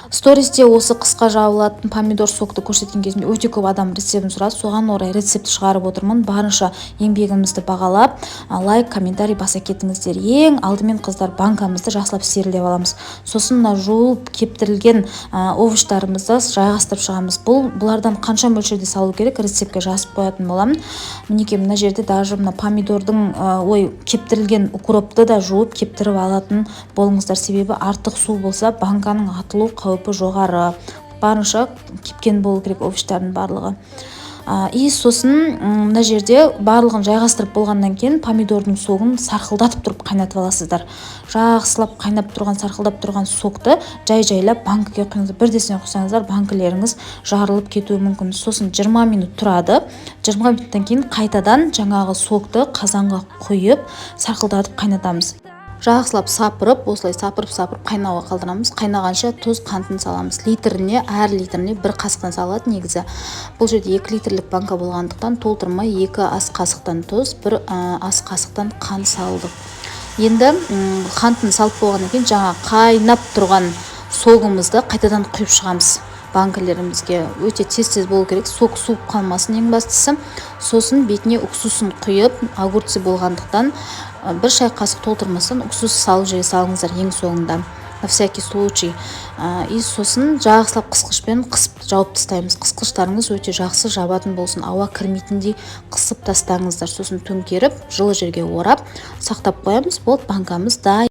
Стористе осы қысқа жабылатын помидор сокты көрсеткен кезімде өте көп адам рецептін сұрады. Соған орай рецепт шығарып отырмын. Барынша еңбегімізді бағалап, лайк, комментарий баса кетіңіздер. Ең алдымен қыздар банкамызды жақсылап стерилдеп аламыз. Сосын мына жуып кептірілген овощтарымызды жайғастырып шығамыз. Бұлардан қанша мөлшерде салу керек рецептке жазып қоятын боламын. Мінекей мына жерде даже мына помидордың кептірілген укропты да жуып кептіріп алатын болыңыздар. Себебі артық су болса банканың атылу қаупі жоғары. Барынша кепкен болу керек овощтардың барлығы. Сосын мына жерде барлығын жайғастырып болғаннан кейін помидордың согын сарқылдатып тұрып қайнатып аласыздар. Жақсылап қайнап тұрған, сарқылдап тұрған сокты жай-жайлап банкіге құйыңыздар. Бірдесіне құйсаңыздар банкілеріңіз жарылып кетуі мүмкін. Сосын 20 минут тұрады. 20 минуттан кейін қайтадан жаңағы сокты қазанға құйып сарқылдатып қайнатамыз. Жақсылап сапырып, осылай сапырып қайнауға қалдырамыз. Қайнағанша тұз, қантын саламыз. Әр литріне 1 қасықтан салады негізі. Бұл жерде 2 литрлік банка болғандықтан толтырмай 2 ас қасықтан тұз, 1 ас қасықтан қант салдық. Енді қантын салып болғаннан кейін жаңа қайнап тұрған согымызды қайтадан құйып шығамыз. Банкілерімізге өте тез болу керек, сок суып қалмасын ең бастысы. Сосын бетіне уксусын құйып, огурцы болғандықтан 1 шай қасық толтырмастан уксус салып жібере салыңыздар ең соңында, на всякий случай. Сосын жақсылап қысқышпен қысып жауып тастаймыз. Қысқыштарыңыз өте жақсы жабатын болсын, ауа кірмейтіндей қысып тастаңыздар. Сосын төңкеріп жылы жерге орап сақтап қоямыз. Банкамыз дайын.